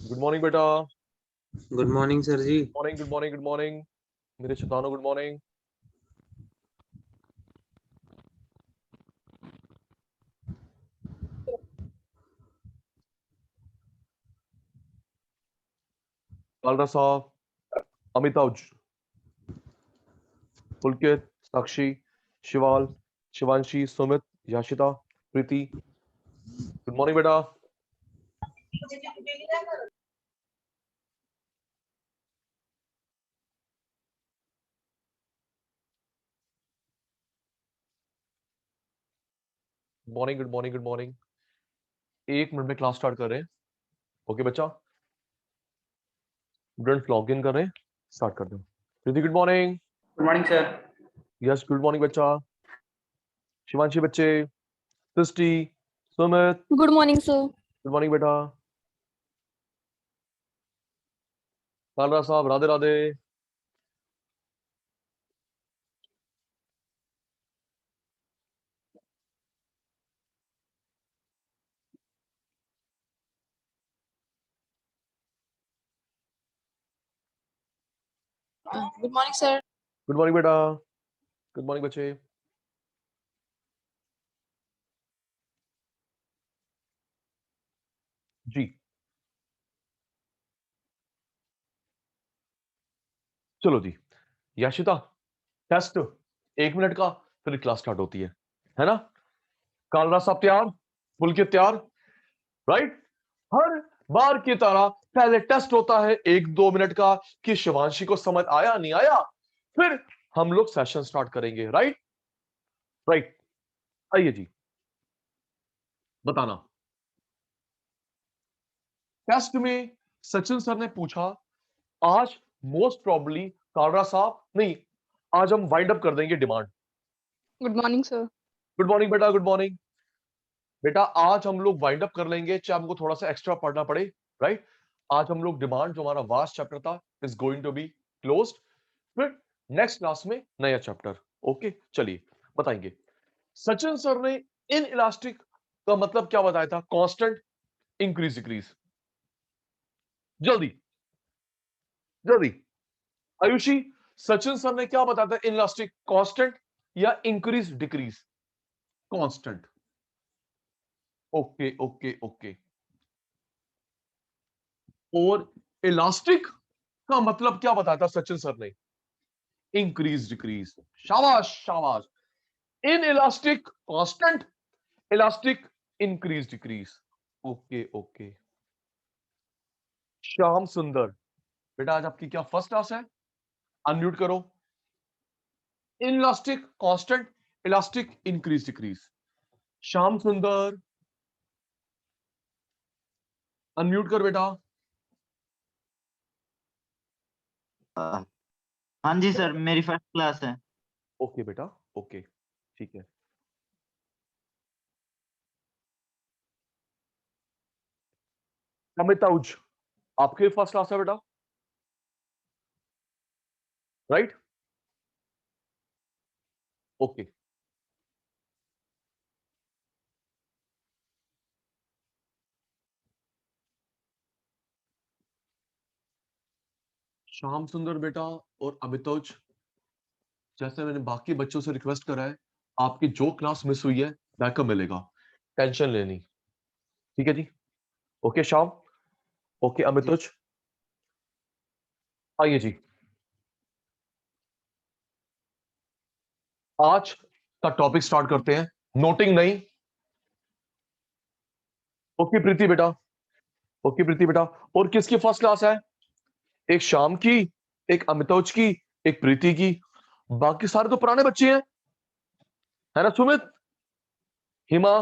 Good morning बेटा। Good morning sir ji. Morning, good morning, good morning मेरे शैतानो, good morning. Kalra साहब, अमिताभ, पुलकित, साक्षी, शिवाल, शिवांशी, सुमित, याशिता, प्रीति, गुड मॉर्निंग बेटा। Morning, good morning, good morning. 1 minute में class start कर रहे हैं। ओके बच्चा, स्टूडेंट्स लॉग इन कर रहे हैं, स्टार्ट कर दो। Preeti, good morning. Good morning sir. Yes, good morning बच्चा। शिवांशी बच्चे, Srishti, Sumit, good morning sir. Good morning बेटा। कालरा साहब, Radhe Radhe. Good morning sir. Good morning बेटा। गुड मॉर्निंग बच्चे। जी, चलो जी। याशिता, टेस्ट 1 मिनट का, फिर क्लास स्टार्ट होती है ना। कालरा साहब तैयार, पुलकित तैयार, राइट। हर बार की तरह पहले टेस्ट होता है 1-2 मिनट का कि शिवांशी को समझ आया नहीं आया, फिर हम लोग सेशन स्टार्ट करेंगे। राइट राइट, आइए जी, बताना। टेस्ट में सचिन सर ने पूछा, आज मोस्ट प्रॉब्ली कालरा साहब नहीं, आज हम वाइंड अप कर देंगे demand. Good morning sir. Good morning बेटा, गुड मॉर्निंग बेटा। आज हम लोग वाइंड अप कर लेंगे, चाहे हमको थोड़ा सा एक्स्ट्रा पढ़ना पड़े। राइट, आज हम लोग डिमांड, जो हमारा वास्ट चैप्टर था, is going to be closed. फिर नेक्स्ट क्लास में नया चैप्टर। ओके, चलिए बताएंगे। सचिन सर ने इन इलास्टिक का मतलब क्या बताया था? Constant, increase, decrease. जल्दी जल्दी, आयुषी, सचिन सर ने क्या बताया था? इन इलास्टिक कांस्टेंट या increase decrease? Constant. Okay okay okay. और इलास्टिक का मतलब क्या बताया था सचिन सर ने? Increase decrease. शाबाश शाबाश। In elastic constant, elastic increase decrease. Okay okay. Shyam सुंदर बेटा, आज आपकी क्या फर्स्ट क्लास है? अनम्यूट करो। Elastic constant, elastic increase decrease. Shyam सुंदर, अनम्यूट कर बेटा। हाँ जी सर, मेरी फर्स्ट क्लास है। ओके बेटा, ओके, ठीक है। अमिताउज, आपकी फर्स्ट क्लास है बेटा, राइट? ओके। श्याम सुंदर बेटा और अमिताउज, जैसे मैंने बाकी बच्चों से रिक्वेस्ट करा है, आपकी जो क्लास मिस हुई है बैकअप मिलेगा, टेंशन लेनी। ठीक है जी। ओके श्याम, ओके अमिताउज, आइए जी। आज का टॉपिक स्टार्ट करते हैं। नोटिंग नहीं। ओके प्रीति बेटा, ओके प्रीति बेटा। और किसकी फर्स्ट क्लास है? एक शाम की, एक अमिताभ की, एक प्रीति की। बाकी सारे तो पुराने बच्चे हैं, है ना? सुमित, हिमा,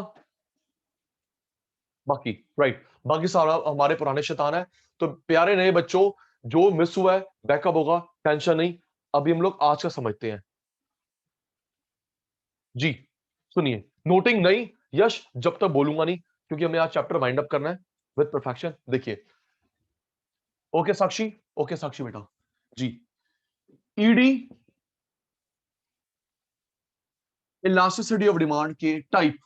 बाकी, राइट, बाकी सारा हमारे पुराने शैतान है। तो प्यारे नए बच्चों, जो मिस हुआ है बैकअप होगा, टेंशन नहीं। अभी हम लोग आज का समझते हैं जी। सुनिए, नोटिंग नहीं यश, जब तक बोलूंगा नहीं, क्योंकि हमें आज चैप्टर वाइंड अप करना है विद परफेक्शन। देखिए, ओके साक्षी, ओके साक्षी बेटा जी। ईडी, इलास्टिसिटी ऑफ डिमांड के टाइप,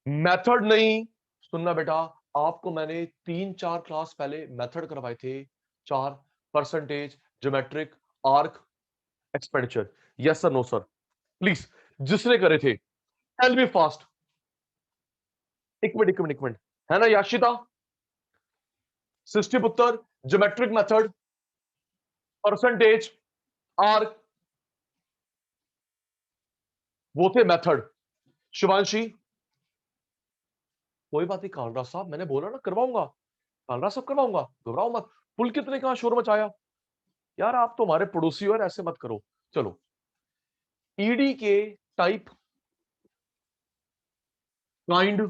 मेथड नहीं, सुनना बेटा, आपको मैंने 3-4 क्लास पहले मेथड करवाए थे, 4 percentage, geometric, arc, expenditure. Yes sir, no sir, please जिसने करे थे टेल मी फास्ट। एक मिनट है ना Yashita? Srishtiputra, geometric method, percentage, arc, वो थे मेथड। शिवांशी? कोई बात नहीं कालरा साहब, मैंने बोला ना करवाऊंगा, कालरा साहब करवाऊंगा, घबराओ मत। पुलकित ने कहा शोर मचाया? यार आप तो हमारे पड़ोसी हो यार, ऐसे मत करो। चलो, ईडी के type, kind,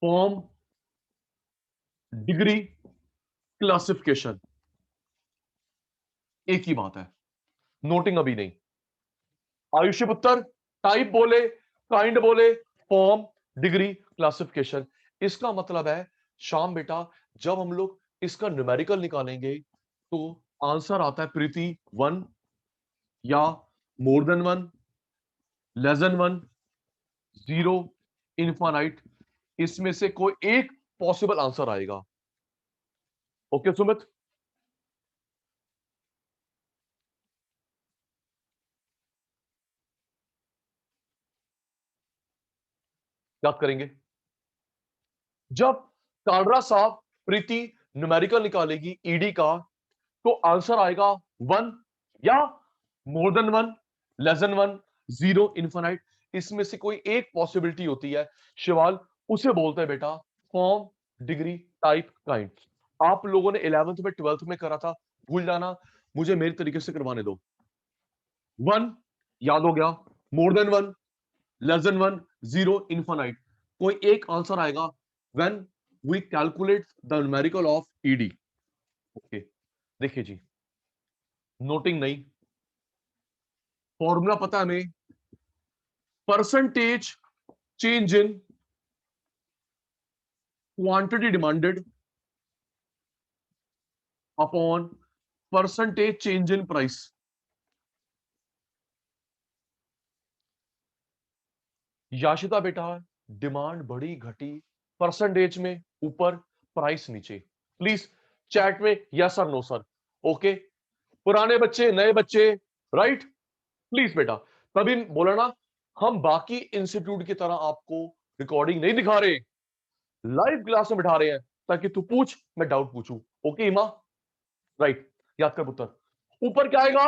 form, degree, classification, एक ही बात है, नोटिंग अभी नहीं। आयुषी पुत्र, टाइप बोले, काइंड बोले, फॉर्म, डिग्री, क्लासिफिकेशन। इसका मतलब है श्याम बेटा, जब हम लोग इसका न्यूमेरिकल निकालेंगे तो आंसर आता है प्रीति 1 या मोर देन 1, लेस देन 1, 0, इनफाइनाइट। इसमें से कोई एक पॉसिबल आंसर आएगा। ओके सुमित? याद करेंगे जब कालरा साहब प्रीति न्यूमेरिकल निकालेगी ईडी का, तो आंसर आएगा 1 या मोर देन 1, लेस देन 1, 0, इनफाइनाइट। इसमें से कोई एक पॉसिबिलिटी होती है शिवाल, उसे बोलते हैं बेटा फॉर्म, डिग्री, टाइप, काइंड। आप लोगों ने 11th में 12th में करा था, भूल जाना, मुझे मेरे तरीके से करवाने दो। 1 याद हो गया, more than 1, less than 1, 0, infinite. कोई एक आंसर आएगा when we calculate the numerical of ED. Okay, देखिए जी, नोटिंग नहीं, फॉर्मूला पता है हमें, percentage change in quantity demanded upon percentage change in price. Yashita बेटा, डिमांड बढ़ी घटी, परसेंटेज में ऊपर, प्राइस नीचे। प्लीज चैट में यस और नो सर। ओके, पुराने बच्चे, नए बच्चे, राइट? प्लीज बेटा, तभी बोला ना, हम बाकी इंस्टीट्यूट की तरह आपको रिकॉर्डिंग नहीं दिखा रहे, लाइव क्लास में बिठा रहे हैं, ताकि तू पूछ, मैं डाउट पूछूं। ओके इमा? राइट, याद कर पुत्र। ऊपर क्या आएगा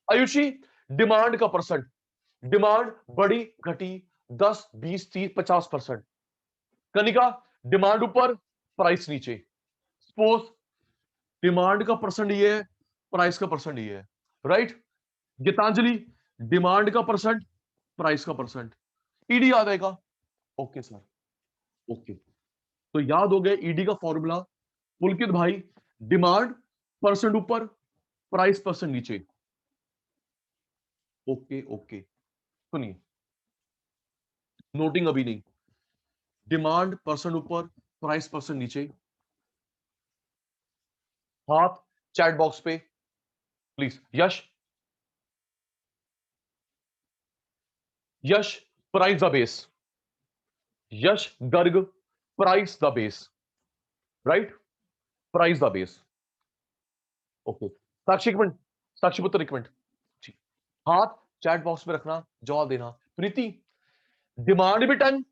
आयुषी? डिमांड का परसेंट, डिमांड बढ़ी घटी 10, 20, 30, 50%। कनिका, डिमांड ऊपर, प्राइस नीचे। सपोज डिमांड का परसेंट ये है, प्राइस का परसेंट ये है, राइट? गीतांजलि, डिमांड का परसेंट, प्राइस का परसेंट, ईडी याद आएगा। ओके सर, ओके, तो याद हो गया ईडी का फॉर्मूला। पुलकित भाई, डिमांड परसेंट ऊपर, प्राइस परसेंट नीचे। ओके ओके, सुनिए, नोटिंग अभी नहीं, डिमांड परसेंट ऊपर, प्राइस परसेंट नीचे। हाथ चैट बॉक्स पे please. Yash, Yash, price the base. Yash Garg, price the base, right? Price the base. Okay, Sakshi एक मिनट, साक्षी पुत्र एक मिनट, हाथ चैट बॉक्स में रखना, जवाब देना। प्रीति, डिमांड भी 10,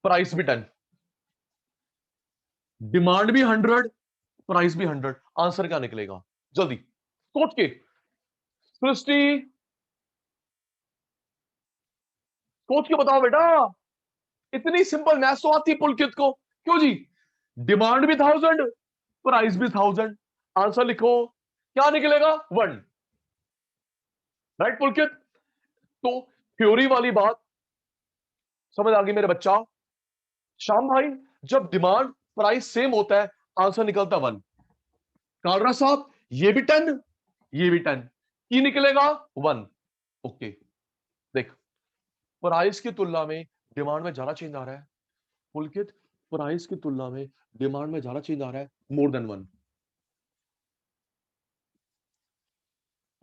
प्राइस भी 10, डिमांड भी 100, प्राइस भी 100, आंसर क्या निकलेगा? जल्दी सोच के। सृष्टि, सोच के बताओ बेटा, इतनी सिंपल मैथ्स तो आती पुलकित को, क्यों जी? डिमांड भी 1000, प्राइस भी 1000, आंसर लिखो, क्या निकलेगा? 1, राइट पुलकित? तो थ्योरी वाली बात समझ आ गई मेरे बच्चा? श्याम भाई, जब डिमांड प्राइस सेम होता है, आंसर निकलता 1। कालरा साहब, ये भी 10, ये भी 10, की निकलेगा 1। ओके, देख, प्राइस की तुलना में डिमांड में ज्यादा चेंज आ रहा है पुलकित, प्राइस की तुलना में डिमांड में ज्यादा चेंज आ रहा है, मोर देन 1।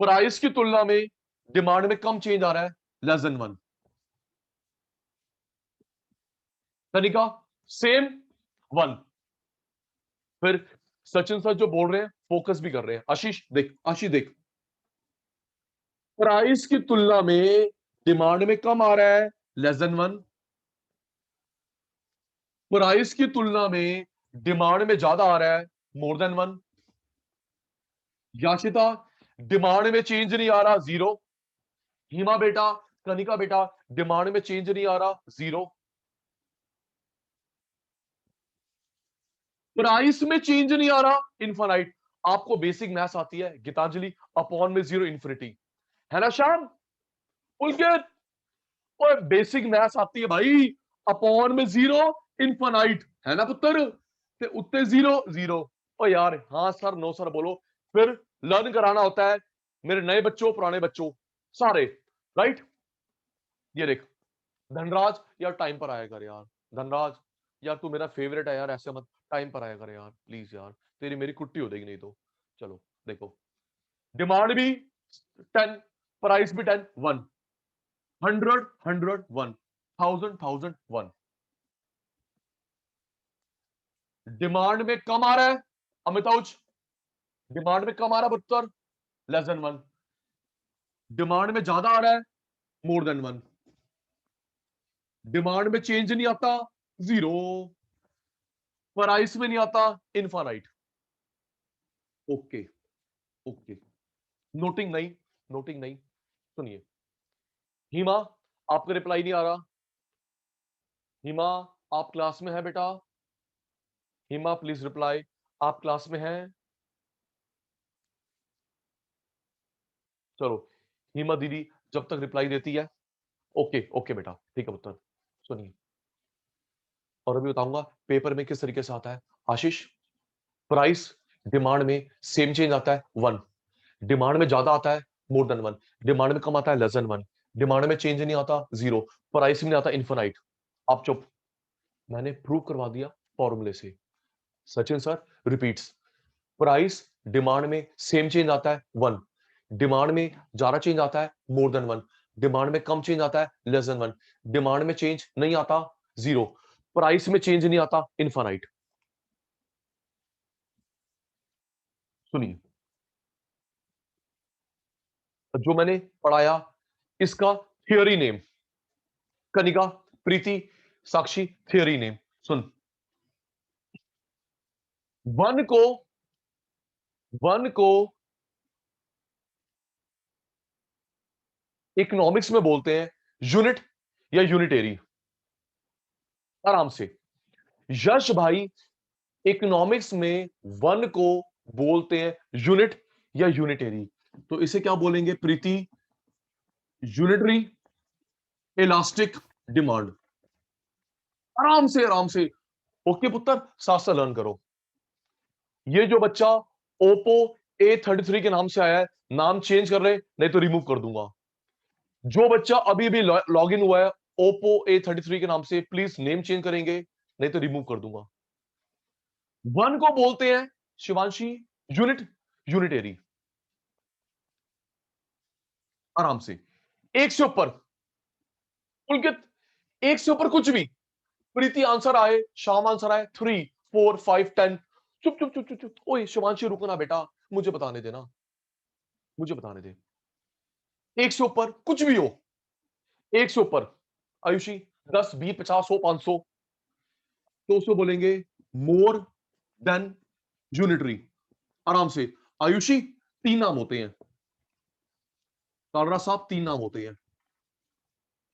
प्राइस की तुलना में डिमांड में कम चेंज आ रहा है, लेस देन 1। तनिका, सेम 1। फिर सचिन सर जो बोल रहे हैं फोकस भी कर रहे हैं। आशीष देख, प्राइस की तुलना में डिमांड में कम आ रहा है, लेस देन 1। प्राइस की तुलना में डिमांड में ज्यादा आ रहा है, मोर देन 1। याशिता, डिमांड में चेंज नहीं आ रहा, 0। हिमा बेटा, कनिका बेटा, डिमांड में चेंज नहीं आ रहा, 0। प्राइस में चेंज नहीं आ रहा, इनफाइनाइट। आपको बेसिक मैथ्स आती है गीतांजलि, अपॉन में 0 इन्फिनिटी, है ना श्याम? पुलकित, और बेसिक मैथ्स आती है भाई, अपॉन में 0 इनफाइनाइट, है ना पुत्र? ते उत्ते 0 0। ओ यार, हाँ सर, नो सर बोलो। फिर लर्न कराना होता है मेरे नए बच्चों, पुराने बच्चों, सारे, राइट? ये देख धनराज, यार टाइम पर आया कर यार। धनराज यार, तू मेरा फेवरेट है यार, ऐसे मत, टाइम पर आया कर यार प्लीज यार, तेरी मेरी कुट्टी हो जाएगी नहीं तो। चलो देखो, डिमांड भी 10, प्राइस भी 10, 1, 100 100 1, 1000 1000 1। डिमांड में कम आ रहा है अमिताउच, डिमांड में कम आ रहा है पुत्र, लेस देन 1। डिमांड में ज्यादा आ रहा है, मोर देन 1। डिमांड में चेंज नहीं आता, 0। प्राइस में नहीं आता, इनफाइनाइट। ओके ओके, नोटिंग नहीं, नोटिंग नहीं। सुनिए, हिमा, आपका रिप्लाई नहीं आ रहा। हिमा, आप क्लास में है बेटा? हिमा प्लीज रिप्लाई, आप क्लास में हैं? चलो, हिमा दीदी जब तक रिप्लाई देती है, ओके ओके बेटा, ठीक है पुत्र। सुनिए, और अभी बताऊंगा पेपर में किस तरीके से आता है। आशीष, प्राइस डिमांड में सेम चेंज आता है, 1। डिमांड में ज्यादा आता है, मोर देन 1। डिमांड में कम आता है, लेस देन 1। डिमांड में चेंज नहीं आता, 0। प्राइस में नहीं आता, इनफाइनाइट। आप चुप, मैंने प्रूव करवा दिया फॉर्मूले से। Sachin sir repeats, price demand में सेम चेंज आता है, 1। डिमांड में ज्यादा चेंज आता है, मोर देन 1। डिमांड में कम चेंज आता है, लेस देन 1। डिमांड में चेंज नहीं आता, 0। प्राइस में चेंज नहीं आता, इनफाइनाइट। सुनिए, जो मैंने पढ़ाया इसका थियोरी नेम, कनिका, प्रीति, साक्षी, थियोरी नेम सुन। वन को इकोनॉमिक्स में बोलते हैं यूनिट या यूनिटेरी। आराम से, यश भाई, इकोनॉमिक्स में वन को बोलते हैं यूनिट या यूनिटेरी। तो इसे क्या बोलेंगे प्रीति? Unitary elastic demand. आराम से, आराम से। ओके पुत्र, साथ साथ लर्न करो। ये जो बच्चा ओप्पो A33 के नाम से आया है, नाम चेंज कर रहे, नहीं तो रिमूव कर दूंगा। जो बच्चा अभी भी लॉग इन हुआ है ओप्पो A33 के नाम से, प्लीज नेम चेंज करेंगे, नहीं तो रिमूव कर दूंगा। वन को बोलते हैं शिवांशी यूनिट, यूनिटेरी। आराम से, एक से ऊपर पुलकित, एक से ऊपर कुछ भी। प्रीति आंसर आए, शाम आंसर आए, 3 4 5 10। चुप चुप चुप चुप चुप, ओए शिवांशी रुको ना बेटा, मुझे बताने देना, मुझे बताने दे। एक से ऊपर कुछ भी हो, एक से ऊपर आयुषी 10 20 50 100 500, तो उसको बोलेंगे मोर देन यूनिटरी। आराम से, आयुषी 3 नाम होते हैं, कालरा साहब 3 नाम होते हैं,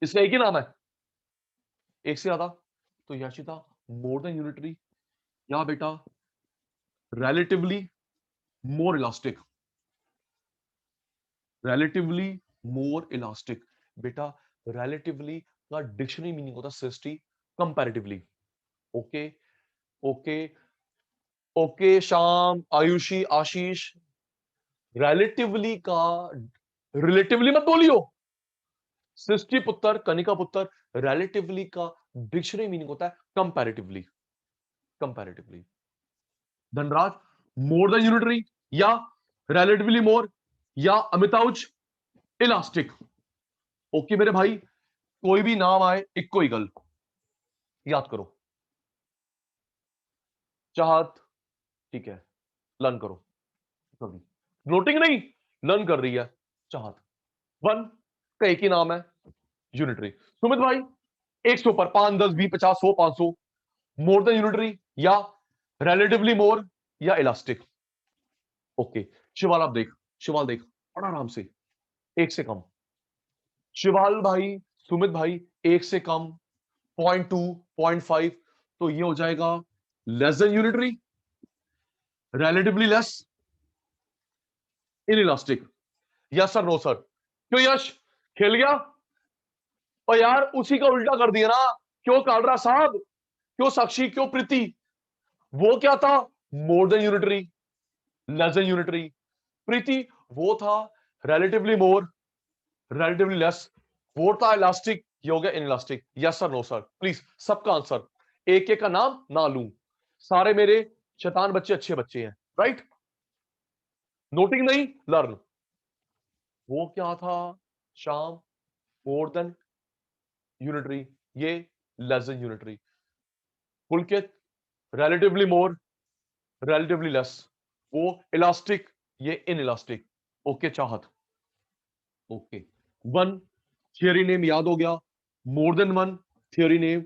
इसका एक ही नाम है, एक से ज्यादा तो याशिता मोर देन यूनिटरी, या बेटा relatively more elastic, relatively more elastic। बेटा relatively का डिक्शनरी मीनिंग होता है सिस्टी, comparatively. Okay okay okay, Shaam, Aayushi, Ashish, relatively का रिलेटिवली मत बोलियो। सृष्टि पुत्र, कनिका पुत्र, relatively का डिक्शनरी मीनिंग होता है कंपैरेटिवली, कंपैरेटिवली। धनराज, मोर देन यूनिटरी या रिलेटिवली मोर या अमिताउच इलास्टिक। ओके मेरे भाई, कोई भी नाम आए इक्को ही गल, याद करो। चाहत, ठीक है, लर्न करो जल्दी। नोटिंग नहीं, लर्न कर रही है चाहत। वन का एक ही नाम है, यूनिटरी। सुमित भाई 1 से ऊपर 5, 10, 20, 50, 100, 500, मोर देन यूनिटरी या रिलेटिवली मोर या इलास्टिक। ओके शिवाल, आप देख, शिवाल देख बड़ा आराम से, 1 से कम। शिवाल भाई, सुमित भाई 1 से कम, 0.2, 0.5, तो ये हो जाएगा less than unitary, relatively less, inelastic. Yes sir, no sir. क्यों यश, खेल गया? और यार उसी का उल्टा कर दिया ना, क्यों कालरा साहब, क्यों साक्षी, क्यों प्रीति? वो क्या था? More than unitary, less than unitary. Preeti वो था रिलेटिवली मोर, रिलेटिवली लेस। वो था इलास्टिक, ये हो गया inelastic. Yes sir, no sir. Please सबका आंसर, एक एक का नाम ना लूं, सारे मेरे शैतान बच्चे अच्छे बच्चे हैं, राइट? नोटिंग नहीं, लर्न। वो क्या था शाम? मोर देन यूनिटरी, ये लेस देन यूनिटरी। पुलकित रिलेटिवली मोर, रिलेटिवली लेस, वो इलास्टिक, ये इनइलास्टिक। ओके चाहत, ओके। वन थियरी नेम याद हो गया, more than one theory name,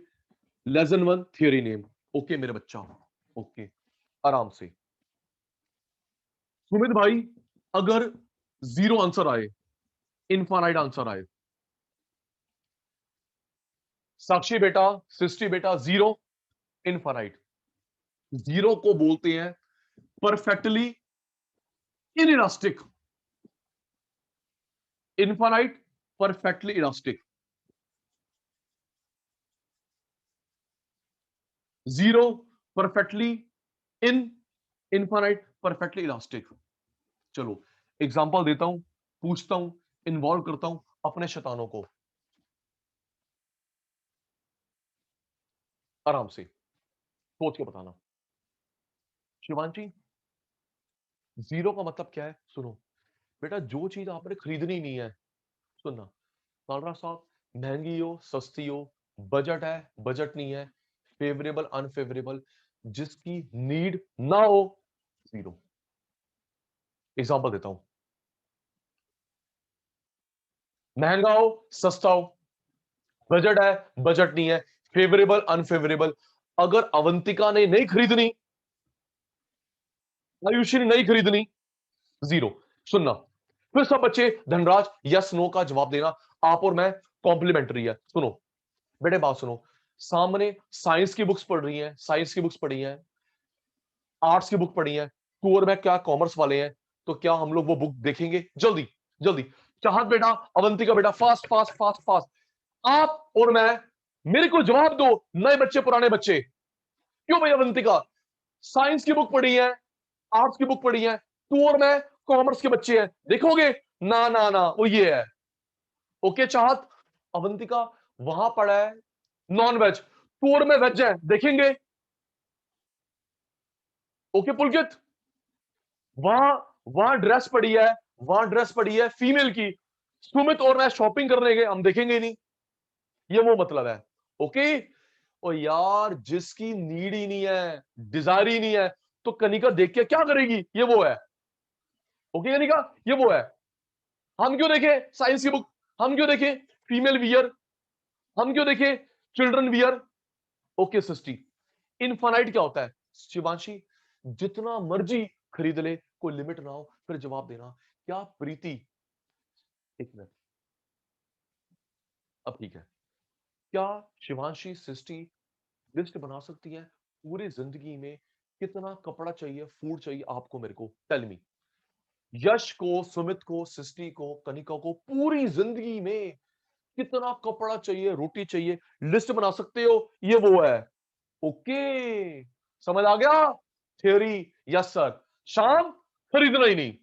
less than one theory name. Okay मेरे बच्चा, ओके आराम से। सुमित भाई अगर 0 आंसर आए, इनफाइनाइट आंसर आए, साक्षी बेटा, सृष्टि बेटा 0 इनफाइनाइट, 0 को बोलते हैं perfectly inelastic, infinite perfectly elastic. 0 perfectly infinite perfectly elastic. चलो एग्जांपल देता हूं, पूछता हूं, इन्वॉल्व करता हूं अपने शैतानों को, आराम से सोच के बताना। शिवांशी 0 का मतलब क्या है? सुनो बेटा, जो चीज आपने खरीदनी नहीं है, सुनना कालरा साहब, महंगी हो सस्ती हो, बजट है बजट नहीं है, फेवरेबल अनफेवरेबल, जिसकी नीड ना हो, 0। एग्जांपल देता हूं, महंगा हो सस्ता हो, बजट है बजट नहीं है, फेवरेबल अनफेवरेबल, अगर अवंतिका ने नहीं खरीदनी, आयुषी ने नहीं खरीदनी, 0। सुनना फिर सब बच्चे धनराज यस नो का जवाब देना, आप और मैं कॉम्प्लीमेंट्री है। सुनो बेटे बात सुनो, सामने साइंस की बुक्स पढ़ रही हैं, साइंस की बुक्स पढ़ी हैं, आर्ट्स की बुक पढ़ी है, तू और मैं क्या कॉमर्स वाले हैं, तो क्या हम लोग वो बुक देखेंगे? जल्दी जल्दी। चाहत बेटा, अवंतिका बेटा, फास्ट फास्ट फास्ट फास्ट, आप और मैं, मेरे को जवाब दो, नए बच्चे पुराने बच्चे। क्यों भाई अवंतिका? साइंस की बुक पढ़ी है, आर्ट्स की बुक पढ़ी है, तू और मैं कॉमर्स के बच्चे हैं, देखोगे? ना ना ना, वो ये है। ओके चाहत, अवंतिका वहां पढ़ा है नॉन वेज, तू और मैं वेज है, देखेंगे? ओके पुलकित, वहां वहां ड्रेस पड़ी है, वहां ड्रेस पड़ी है फीमेल की, सुमित और मैं शॉपिंग करने गए, हम देखेंगे ही नहीं, ये वो मतलब है। ओके। और यार जिसकी नीड ही नहीं है, डिजायर ही नहीं है, तो कनिका देख के क्या करेगी? ये वो है। ओके कनिका, ये वो है। हम क्यों देखे साइंस की बुक? हम क्यों देखे फीमेल वियर? हम क्यों देखे चिल्ड्रन वियर? ओके सृष्टि, इनफाइनाइट क्या होता है? शिवांशी जितना मर्जी खरीद ले, कोई लिमिट ना हो, फिर जवाब देना। क्या प्रीति, एक मिनट, अब ठीक है, क्या शिवांशी सृष्टि लिस्ट बना सकती है पूरी जिंदगी में कितना कपड़ा चाहिए, फूड चाहिए आपको, मेरे को टेल मी। यश को, सुमित को, सृष्टि को, कनिका को पूरी जिंदगी में कितना कपड़ा चाहिए, रोटी चाहिए, लिस्ट बना सकते हो? ये वो है। ओके समझ आ गया थ्योरी? Yes sir. शाम खरीदना ही नहीं,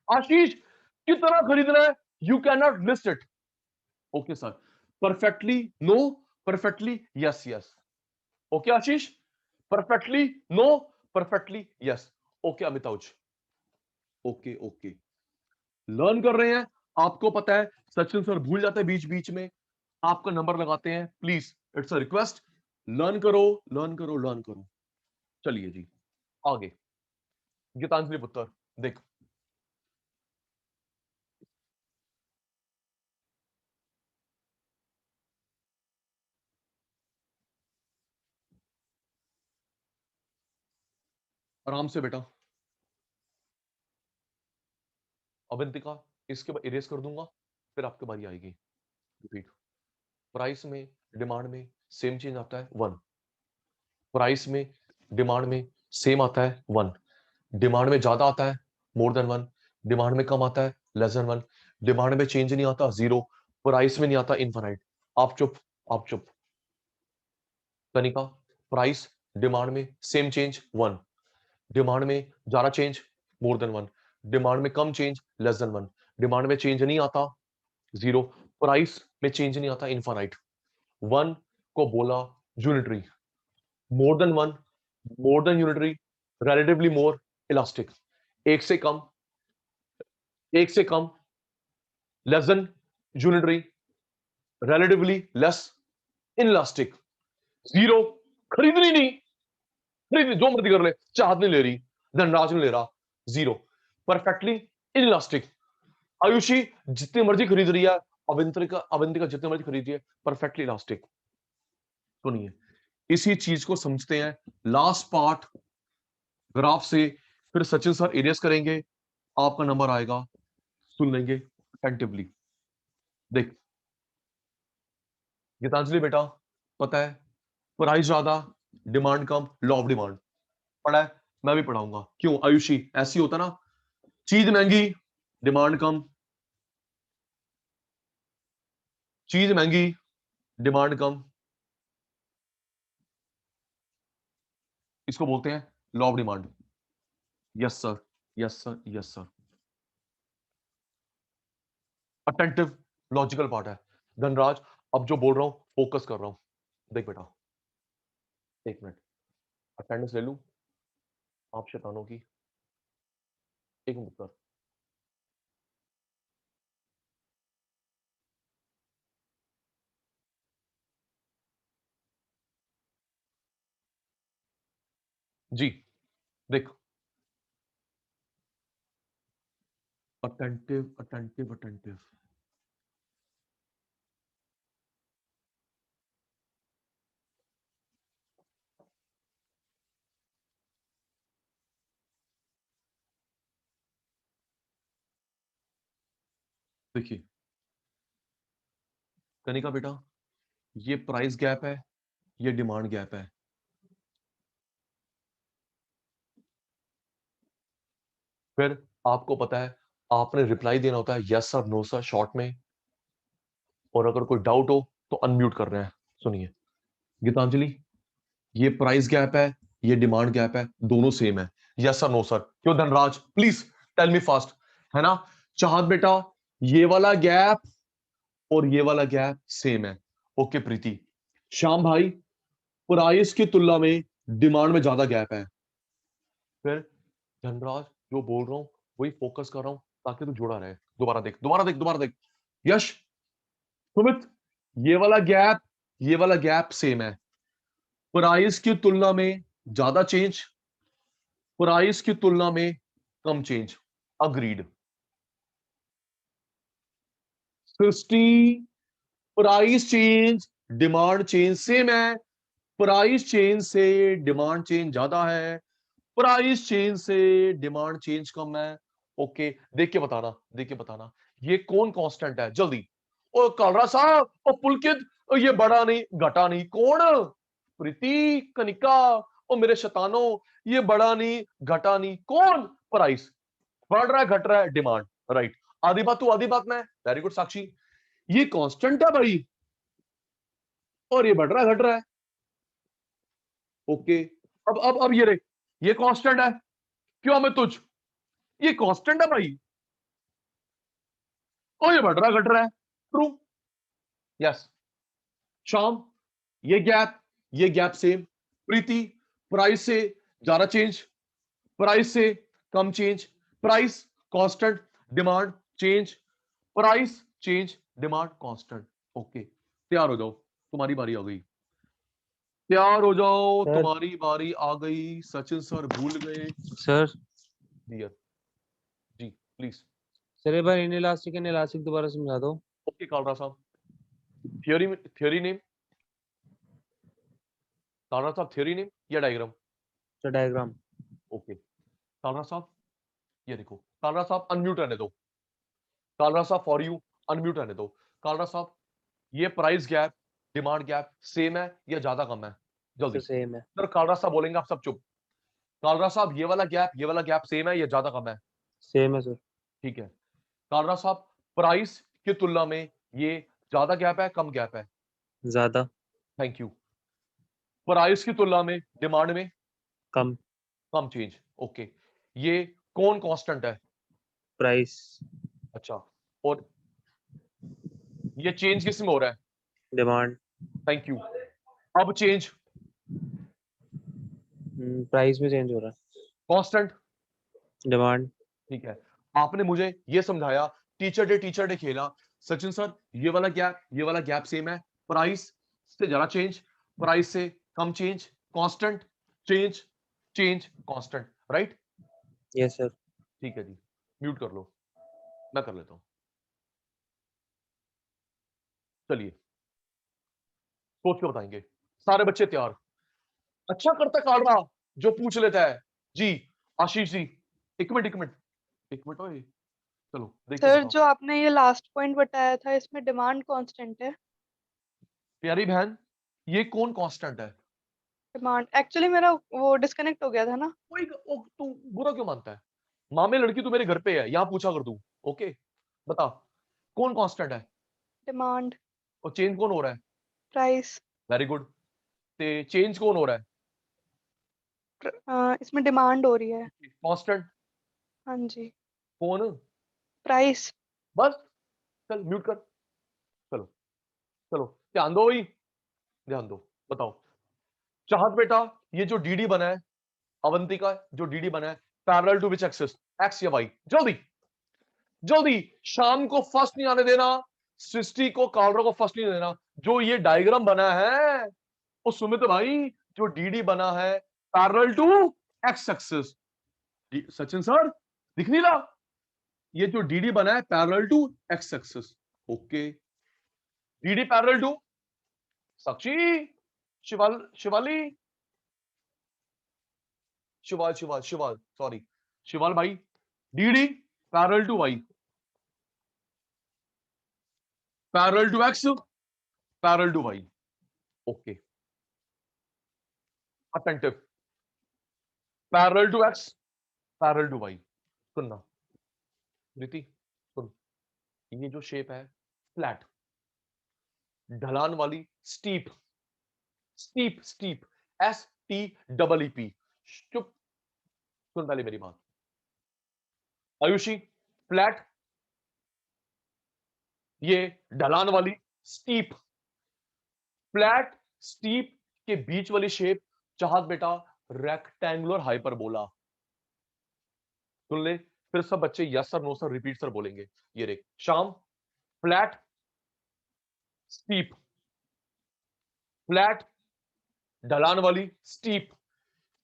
आशीष कितना खरीदना है, you can not list it. Okay sir. Perfectly no, perfectly yes yes. Okay Ashish, perfectly no, perfectly yes. Okay अमिताउज, ओके ओके, लर्न कर रहे हैं। आपको पता है सचिन सर भूल जाते हैं बीच बीच में, आपका नंबर लगाते हैं, please it's a request, learn करो लर्न करो लर्न करो। चलिए जी, आगे गीतांजलि पुत्र देख, आराम से बेटा। अवंतिका, इसके बाद इरेज कर दूंगा, फिर आपकी बारी आएगी। रिपीट। प्राइस में डिमांड में सेम चेंज आता है 1। प्राइस में डिमांड में सेम आता है 1। डिमांड में ज्यादा आता है मोर देन 1। डिमांड में कम आता है लेस देन 1। डिमांड में चेंज नहीं आता 0। प्राइस में नहीं आता इनफाइनाइट। आप चुप, आप चुप। कनिका, प्राइस डिमांड में सेम चेंज 1। डिमांड में ज्यादा चेंज मोर देन 1। डिमांड में कम चेंज लेस देन 1। डिमांड में चेंज नहीं आता 0। प्राइस में चेंज नहीं आता इनफाइनाइट। 1 को बोला unitary, more than 1 more than unitary, relatively more elastic. एक से कम, एक से कम, less than unitary, relatively less inelastic. 0 खरीदनी नहीं, खरीदनी जो मर्जी कर ले, चाहत नहीं ले रही, धनराज नहीं ले रहा। 0 परफेक्टली इनलास्टिक। आयुषी जितनी मर्जी खरीद रही है, अवंतिका जितनी मर्जी खरीद रही है, परफेक्टली इलास्टिक। सुनिए, इसी चीज को समझते हैं। लास्ट पार्ट ग्राफ से, फिर सचिन सर एरियस करेंगे, आपका नंबर आएगा, सुन लेंगे अटेंटिवली। देख गीतांजलि बेटा, पता है प्राइस ज्यादा डिमांड कम, लॉ ऑफ डिमांड पढ़ा है, मैं भी पढ़ाऊंगा। क्यों आयुषी, ऐसी होता ना, चीज महंगी डिमांड कम, चीज महंगी डिमांड कम, इसको बोलते हैं law of demand. Yes sir, yes sir, yes sir. Attentive logical part है। धनराज, अब जो बोल रहा हूं फोकस कर रहा हूं। देख बेटा, एक मिनट अटेंडेंस ले लूं आप शैतानों की। एक मिनट सर। जी देख, अटेंटिव अटेंटिव अटेंटिव। देखिए कनिका बेटा, ये प्राइस गैप है, ये डिमांड गैप है। फिर आपको पता है, आपने रिप्लाई देना होता है yes sir no sir short में, और अगर कोई डाउट हो तो अनम्यूट कर रहे हैं। सुनिए गीतांजलि, ये प्राइस गैप है, ये डिमांड गैप है, दोनों सेम है। Yes sir no sir. क्यों Dhanraj, please tell me fast, है ना। चाहत बेटा, ये वाला गैप और ये वाला गैप सेम है। ओके प्रीति। श्याम भाई, प्राइस की तुलना में डिमांड में ज्यादा गैप है। फिर धनराज, जो बोल रहा हूं वही फोकस कर रहा हूं ताकि तू जुड़ा रहे। दोबारा देख, दोबारा देख, दोबारा देख। यश, सुमित, ये वाला गैप, ये वाला गैप सेम है। प्राइस की तुलना में ज्यादा चेंज, प्राइस की तुलना में कम change. Agreed. Srishti, price change demand change same है, प्राइस चेंज से डिमांड चेंज ज्यादा है, प्राइस चेंज से डिमांड चेंज कम है। ओके, देख के बताना, देख के बताना ये कौन कांस्टेंट है जल्दी। ओ कालरा साहब, ओ पुलकित, ओ ये बढ़ा नहीं घटा नहीं, कौन। प्रीति, कनिका, ओ मेरे शैतानों, ये बढ़ा नहीं घटा नहीं, कौन। प्राइस बढ़ रहा है घट रहा है डिमांड, राइट। आधी बात तू, आधी बात मैं। वेरी गुड साक्षी, ये कांस्टेंट है भाई, और ये बढ़ रहा है घट रहा है। ओके, अब ये रे, ये कांस्टेंट है, क्यों मैं तुझ, ये कांस्टेंट है भाई, और ये बढ़ रहा है घट रहा है। ट्रू। यस। शाम, ये गैप सेम। प्रीति, प्राइस से ज्यादा चेंज, प्राइस से कम change, price constant, demand change, price change, demand constant. Okay, तैयार हो जाओ, तुम्हारी बारी हो गई। तैयार हो जाओ, सर। तुम्हारी बारी आ गई। सचिन सर भूल गए। Sir dear ji please. Sir एक बार इनइलास्टिक एंड इलास्टिक दोबारा समझा दो। ओके कालरा साहब, थ्योरी नेम, कालरा साहब थ्योरी नेम या diagram? Sir diagram. Okay Kalra साहब, ये देखो कालरा साहब अनम्यूट रहने दो। कालरा साहब फॉर यू अनम्यूट रहने दो। कालरा साहब, ये price gap demand gap same है या ज्यादा कम है? जल्दी सर सेम है। सर। कालरा साहब बोलेंगे, आप सब चुप। कालरा साहब, ये वाला गैप सेम है या ज्यादा कम है? सेम है सर। ठीक है। कालरा साहब, प्राइस की तुलना में ये ज्यादा गैप है कम गैप है? ज्यादा। Thank you. प्राइस की तुलना में डिमांड में कम। कम चेंज। ओके, ये कौन कांस्टेंट है? प्राइस। अच्छा, और ये चेंज किस में हो रहा है? डिमांड। Thank you. अब चेंज प्राइस में चेंज हो रहा है। कांस्टेंट। डिमांड। ठीक है। आपने मुझे ये समझाया, टीचर डे खेला। सचिन सर, ये वाला गैप सेम है, प्राइस से ज्यादा चेंज, प्राइस से कम change, constant, change change constant, right? Yes sir. ठीक है जी, म्यूट कर लो, मैं कर लेता हूं। चलिए सोच के बताएंगे। सारे बच्चे तैयार? अच्छा करता कालरा जो पूछ लेता है। जी आशीष जी, एक मिनट ओए, चलो देखिए सर बताओ। जो आपने ये लास्ट पॉइंट बताया था इसमें डिमांड कांस्टेंट है। प्यारी बहन, ये कौन कांस्टेंट है? डिमांड एक्चुअली मेरा वो डिस्कनेक्ट हो गया था ना। कोई तू बुरा क्यों मानता है? मामे लड़की तू मेरे घर पे है, यहां पूछा कर तू। ओके बता, कौन कांस्टेंट है डिमांड। और चेंज कौन हो रहा है? प्राइस। Very good. ते चेंज कौन हो रहा है? इसमें डिमांड हो रही है। कांस्टेंट हाँ जी। कौन? प्राइस। बस, चल म्यूट कर। चलो चलो ध्यान दो भाई, ध्यान दो। बताओ चाहत बेटा, ये जो डीडी बना है, अवंतिका जो डीडी बना है, parallel to which axis, X या वाई? जल्दी जल्दी, शाम को फर्स्ट नहीं आने देना, सृष्टि को कालरा को फर्स्ट नहीं देना। जो ये डायग्राम बना है, ओ सुमित भाई, जो डीडी बना है parallel to x axis. Sachin sir दिख नहीं रहा? ये जो डीडी बना है parallel to x axis. Okay, DD parallel to Sakshi, Shivali, Shival sorry, Shival भाई, DD parallel to y, parallel to x, parallel to y. Okay, attentive, parallel to x, parallel to y. सुनना रीति, सुन, ये जो शेप है फ्लैट, ढलान वाली, स्टीप, स्टीप स्टीप, STEEP। चुप, सुन पहले मेरी बात। आयुषी, फ्लैट, ये ढलान वाली, स्टीप, फ्लैट स्टीप के बीच वाली शेप, चाहत बेटा रेक्टेंगुलर हाइपरबोला। सुन ले, फिर सब बच्चे yes sir no sir repeat sir बोलेंगे। ये देख शाम, फ्लैट स्टीप, फ्लैट ढलान वाली, स्टीप,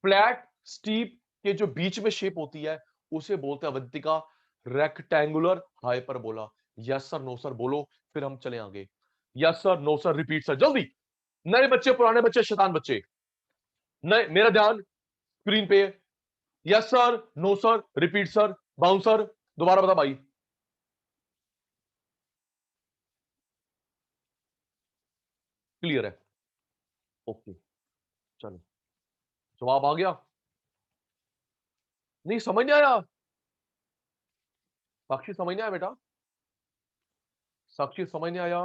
फ्लैट स्टीप के जो बीच में शेप होती है उसे बोलते हैं Avantika rectangular hyperbola. Yes sir no sir बोलो, फिर हम चले आगे। Yes sir no sir repeat sir, जल्दी। नए बच्चे, पुराने बच्चे, शैतान बच्चे, नए, मेरा ध्यान स्क्रीन पे। Yes sir no sir repeat sir, bouncer दोबारा बता भाई। क्लियर है? ओके चलो, जवाब आ गया? नहीं समझ नहीं आया? साक्षी समझ नहीं आया बेटा? साक्षी समझ नहीं आया?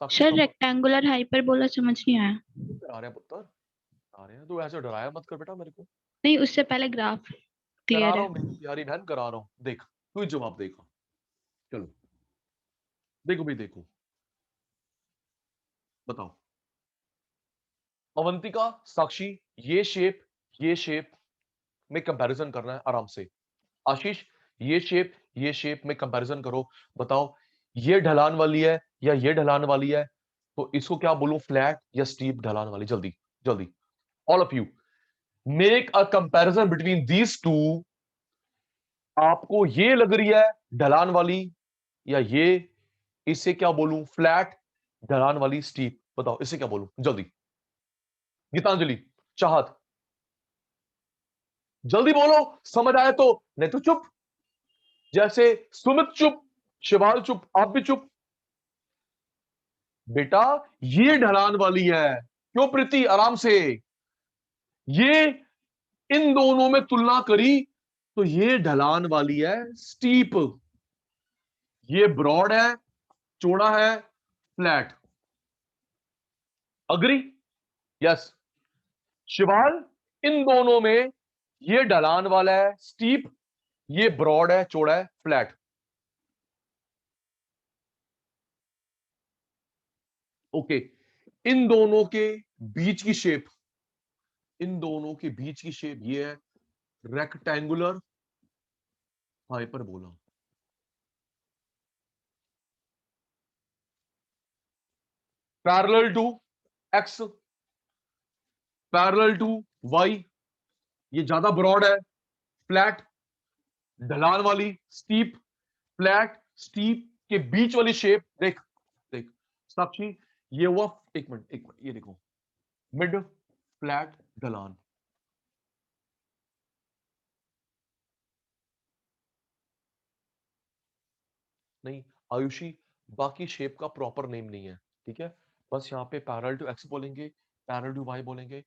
साक्षी सर रेक्टेंगुलर हाइपरबोला समझ नहीं आया। डरा रहे हैं पुत्र, डरा रहे हैं। तो ऐसे डराया मत कर बेटा मेरे को। नहीं उससे पहले ग्राफ करा क्लियर रहा है। हूं मेरी प्यारी बहन, करा रहा हूं। देख तू ही जवाब देगा। चलो देखो भाई, देखो बताओ अवंतिका, साक्षी, ये शेप में कंपैरिजन करना है आराम से। आशीष, ये शेप में कंपैरिजन करो। बताओ ये ढलान वाली है या ये ढलान वाली है, तो इसको क्या बोलूं, फ्लैट या स्टीप ढलान वाली? जल्दी जल्दी all of you, make a comparison between these two. आपको ये लग रही है ढलान वाली, या ये, इसे क्या बोलूं, फ्लैट, ढलान वाली, स्टीप, बताओ इसे क्या बोलूं जल्दी। गीतांजलि, चाहत, जल्दी बोलो, समझ आए तो, नहीं तो चुप। जैसे सुमित चुप, शिवाल चुप, आप भी चुप। बेटा ये ढलान वाली है, क्यों प्रीति, आराम से। ये इन दोनों में तुलना करी तो ये ढलान वाली है, स्टीप। ये ब्रॉड है, चौड़ा है, फ्लैट। अग्री? यस। शिवाल, इन दोनों में ये ढलान वाला है, स्टीप, ये ब्रॉड है, चौड़ा है, फ्लैट। ओके, इन दोनों के बीच की शेप, इन दोनों के बीच की शेप ये है rectangular hyperbola. Parallel to x, parallel to Y, ये ज्यादा ब्रॉड है, फ्लैट, ढलान वाली, स्टीप, फ्लैट, स्टीप के बीच वाली शेप देख, देख साक्षी, ये हुआ, एक मिनट एक मिनट, ये देखो, मिड, फ्लैट, ढलान। नहीं आयुषी, बाकी शेप का प्रॉपर नेम नहीं है, ठीक है, बस यहाँ पे पैरेलल टू एक्स बोलेंगे, पैरेलल टू वाई बोलेंगे।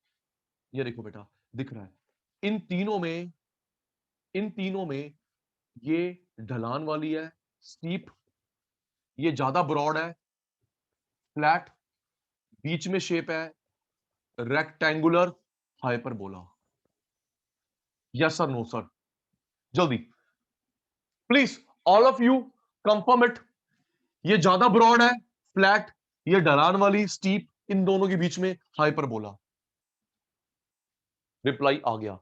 ये देखो बेटा, दिख रहा है, इन तीनों में, इन तीनों में ये ढलान वाली है, स्टीप, ये ज्यादा ब्रॉड है, फ्लैट, बीच में शेप है rectangular hyperbola. Yes sir, no sir, जल्दी please, all of you confirm it. ये ज्यादा ब्रॉड है, फ्लैट, ये ढलान वाली, स्टीप, इन दोनों के बीच में हाइपरबोला। रिप्लाई आ गया।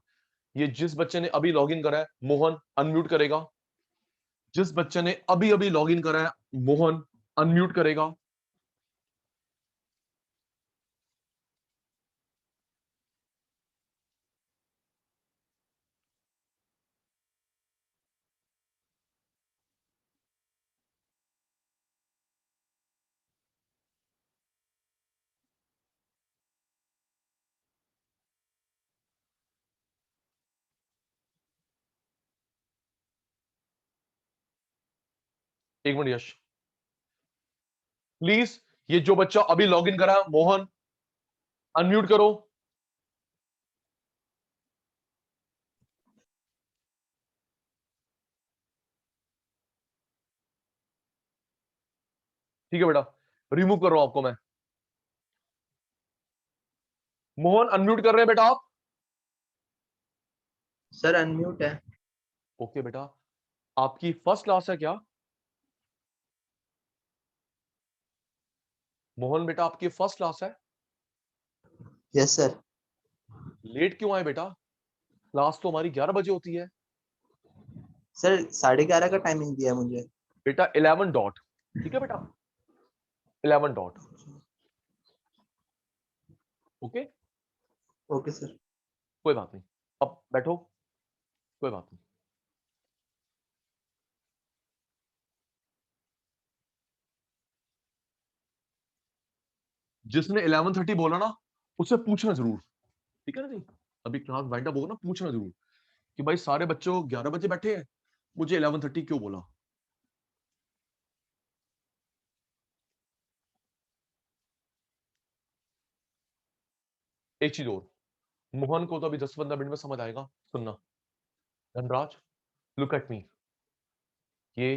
ये जिस बच्चे ने अभी लॉगिन करा है, मोहन अनम्यूट करेगा। जिस बच्चे ने अभी अभी लॉगिन करा है, मोहन अनम्यूट करेगा। एक मिनट यश, प्लीज, ये जो बच्चा अभी लॉगिन करा, मोहन अनम्यूट करो। ठीक है बेटा, रिमूव कर रहा हूं आपको मैं। मोहन अनम्यूट कर रहे हैं बेटा आप? सर अनम्यूट है। ओके बेटा, आपकी फर्स्ट क्लास है क्या? मोहन बेटा, आपकी फर्स्ट क्लास है? Yes sir. लेट क्यों आए बेटा? क्लास तो हमारी 11 बजे होती है। सर 11:30 का टाइमिंग दिया है मुझे। बेटा 11 डॉट, ठीक है बेटा, 11 डॉट। Okay, okay sir. कोई बात नहीं, अब बैठो, कोई बात नहीं। जिसने 11:30 बोला ना, उससे पूछना जरूर, ठीक है ना जी, अभी क्लास वाइंड अप होगा ना, पूछना जरूर कि भाई सारे बच्चों 11 बजे बैठे हैं, मुझे 11:30 क्यों बोला। एक चीज और, मोहन को तो अभी 10-15 मिनट में समझ आएगा, सुनना। धनराज, लुक एट मी, ये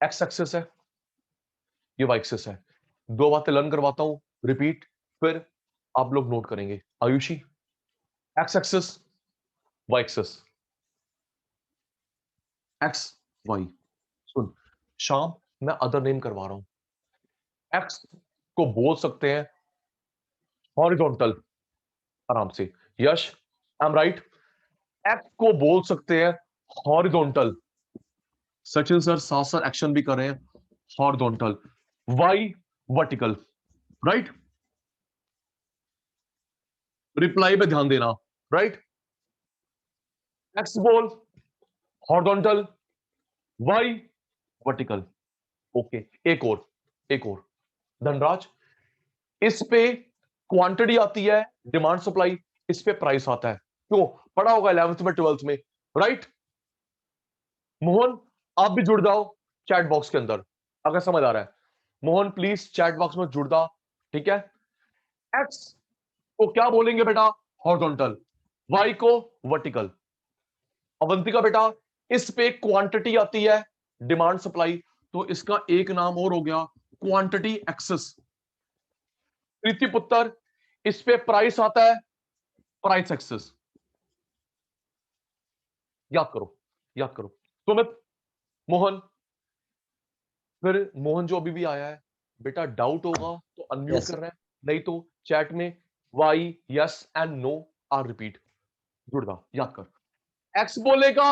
एक्स एक्सिस है, ये वाई एक्सिस है। दो बातें लर्न करवाता हूं, रिपीट, फिर आप लोग नोट करेंगे। Ayushi, x axis, y axis, x y. सुन शाम, मैं अदर नेम करवा रहा हूं। एक्स को बोल सकते हैं हॉरिजॉन्टल, आराम से। यश, आई एम राइट? एक्स को बोल सकते हैं हॉरिजॉन्टल। सचिन सर साथ साथ एक्शन भी कर रहे हैं, horizontal. Y vertical, right? Reply पे ध्यान देना, राइट। एक्स बोल हॉरिजॉन्टल, वाई वर्टिकल। ओके, एक और धनराज, इस पे क्वांटिटी आती है, डिमांड सप्लाई, इस पे प्राइस आता है। क्यों? पढ़ा होगा 11th में 12th में, राइट। मोहन आप भी जुड़ जाओ चैट बॉक्स के अंदर अगर समझ आ रहा है। मोहन प्लीज चैट बॉक्स में जुड़ जा, ठीक है। एक्स को क्या बोलेंगे बेटा? हॉरिजॉन्टल। वाई को वर्टिकल। अवंतिका बेटा, इस पे क्वांटिटी आती है, डिमांड सप्लाई, तो इसका एक नाम और हो गया क्वांटिटी एक्सेस। प्रीति पुत्र, इस पे प्राइस आता है, प्राइस एक्सेस। याद करो। सुमित, मोहन, फिर मोहन जो अभी भी आया है बेटा, डाउट होगा तो अनम्यूट Yes, कर रहे हैं, नहीं तो चैट में Y yes and no or repeat जुड़ जा, याद कर। एक्स बोलेगा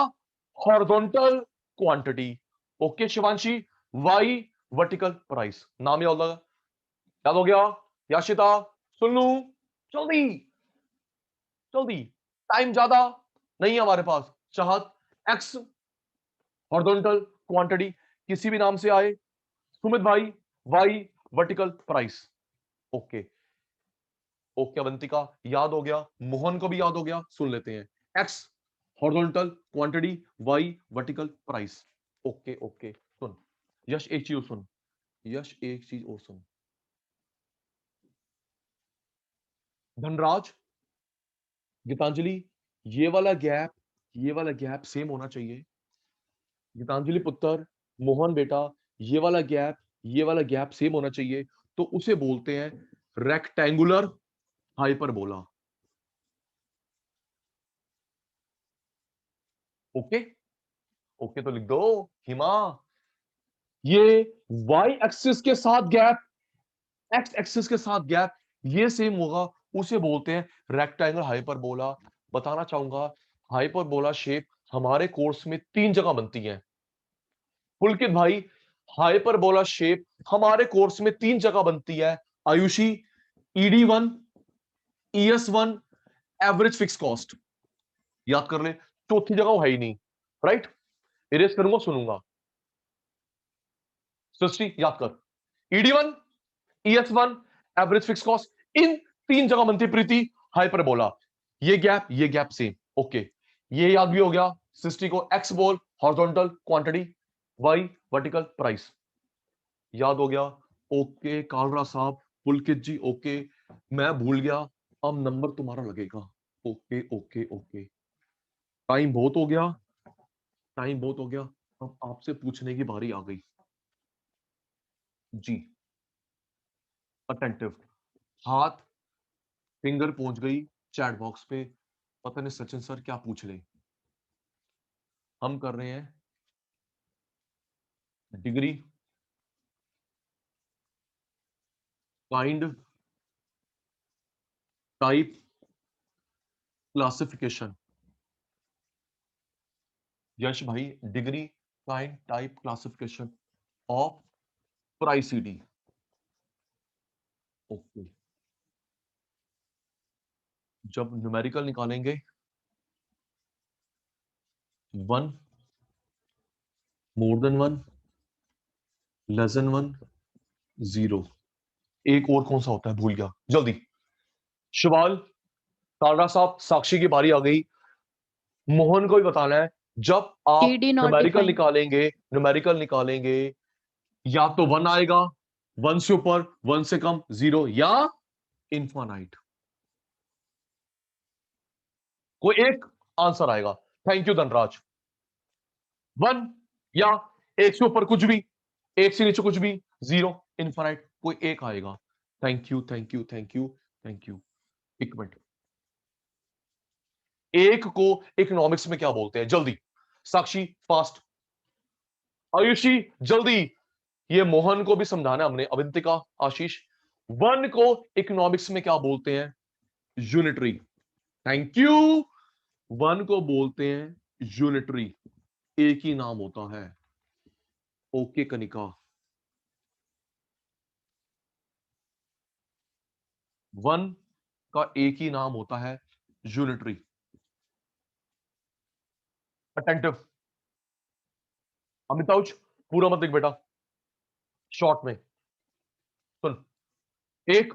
horizontal quantity, okay Shivanshi. Y vertical price. नाम याद हो गया? याशिता, सुन लू, जल्दी, टाइम ज्यादा नहीं है हमारे पास। चाहत, एक्स हॉरिजॉन्टल क्वांटिटी किसी भी नाम से आए। सुमित भाई, Y vertical price. Okay Avantika, याद हो गया, मोहन को भी याद हो गया, सुन लेते हैं। X horizontal quantity, Y vertical price. Okay सुन यश, एक चीज और सुन। धनराज, गीतांजलि, ये वाला गैप सेम होना चाहिए। गीतांजलि पुत्र, मोहन बेटा, ये वाला गैप सेम होना चाहिए, तो उसे बोलते हैं रेक्टेंगुलर हाइपरबोला। ओके तो लिख दो हिमा। ये y एक्सिस के साथ गैप, x एक्सिस के साथ गैप, ये सेम होगा, उसे बोलते हैं रेक्टेंगल हाइपरबोला। बताना चाहूंगा, हाइपरबोला शेप हमारे कोर्स में 3 जगह बनती है। पुलकित भाई, हाइपरबोला शेप हमारे कोर्स में 3 जगह बनती है। Ayushi, ED1, ES1, average fix cost. याद कर ले, चौथी जगह वो है ही नहीं, राइट। इरेज करूंगा, सुनूंगा। सृष्टि, याद कर, ED1, ES1, average fix cost, इन 3 जगह बनती प्रीति हाइपरबोला। ये गैप सेम। ओके, ये याद भी हो गया सृष्टि को। एक्स बोल horizontal quantity, Y vertical price, याद हो गया। ओके कालरा साहब, पुलकित जी, ओके मैं भूल गया, अब नंबर तुम्हारा लगेगा। ओके टाइम बहुत हो गया, अब आपसे पूछने की बारी आ गई जी। अटेंटिव, हाथ फिंगर पहुंच गई चैट बॉक्स पे। पता नहीं सचिन सर क्या पूछ ले। हम कर रहे हैं degree, kind, type, classification. Yash भाई, degree, kind, type, classification of प्राइसिटी। ओके, जब न्यूमेरिकल निकालेंगे 1, मोर देन 1, लेस देन 1, 0। एक और कौन सा होता है, भूल गया, जल्दी। शिवाल, कालरा साहब, साक्षी की बारी आ गई। मोहन को भी बताना है, जब आप ED not न्यूमेरिकल defined. निकालेंगे, या तो 1 आएगा, 1 से ऊपर, 1 से कम 0, या इनफाइनाइट। कोई एक आंसर आएगा। Thank you Dhanraj. 1 या 1 से ऊपर कुछ भी, 1 से नीचे कुछ भी, 0, इनफाइनाइट, कोई एक आएगा। Thank you. एक मिनट, एक को इकोनॉमिक्स में क्या बोलते हैं? जल्दी, साक्षी फास्ट, आयुषी जल्दी, ये मोहन को भी समझाना है हमने, अविंतिका, आशीष। 1 को इकोनॉमिक्स में क्या बोलते हैं? यूनिटरी। Thank you. 1 को बोलते हैं यूनिटरी, एक ही नाम होता है। ओके कनिका, 1 का एक ही नाम होता है यूनिटरी। अटेंटिव। अमिताभ पूरा मत लिख बेटा, शॉर्ट में सुन। एक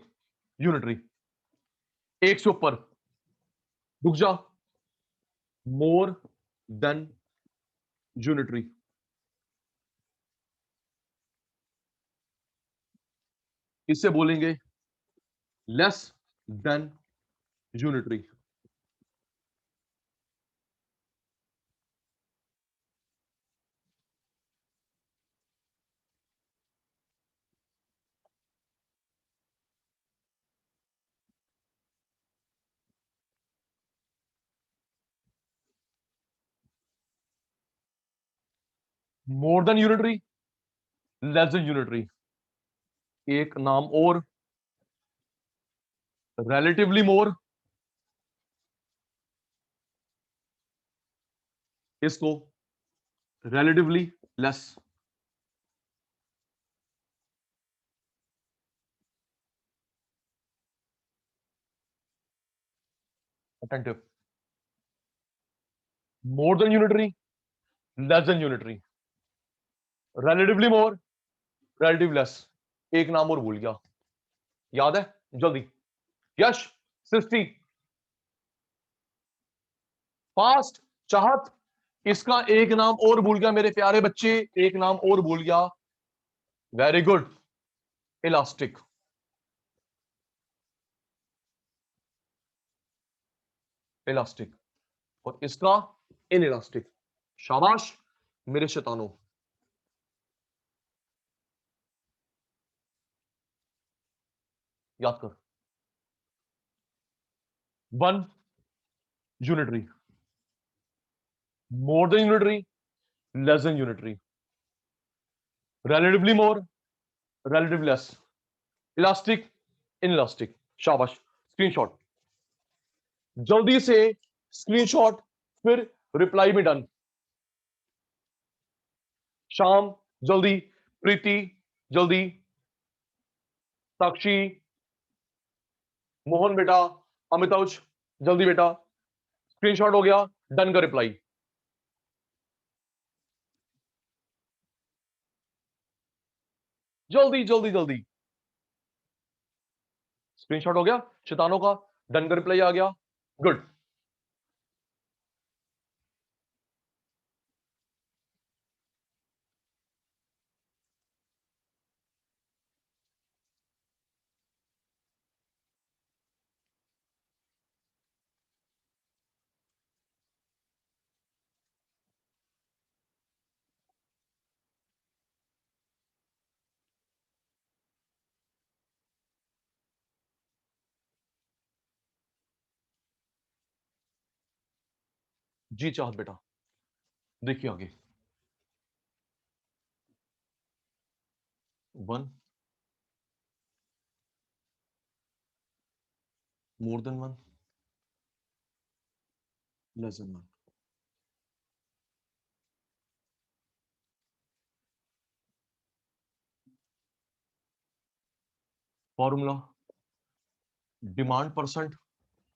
यूनिटरी, एक से ऊपर, रुक जा, मोर देन यूनिटरी। इससे बोलेंगे less than unitary. More than unitary, less than unitary. एक नाम और, रिलेटिवली मोर, इसको relatively less. Attentive. More than unitary, less than unitary, relatively more, relative less. एक नाम और भूल गया, याद है? जल्दी यश, सृष्टि, फास्ट, चाहत। इसका एक नाम और भूल गया मेरे प्यारे बच्चे, एक नाम और भूल गया। Very good, elastic. इलास्टिक। और इसका इन इलास्टिक। शाबाश मेरे शैतानों। याद कर। One unitary, more than unitary, less than unitary, relatively more, relative less, elastic, inelastic। शाबाश, स्क्रीनशॉट जल्दी से, स्क्रीनशॉट, फिर रिप्लाई में डन। शाम जल्दी, प्रीति जल्दी, साक्षी, मोहन बेटा, अमिताभ जल्दी बेटा, स्क्रीनशॉट हो गया, डन का रिप्लाई। जल्दी जल्दी जल्दी, स्क्रीनशॉट हो गया शैतानों का, डन का रिप्लाई आ गया। गुड। जी चाहत बेटा, देखिए आगे। One, more than one, less than one. Formula, demand percent,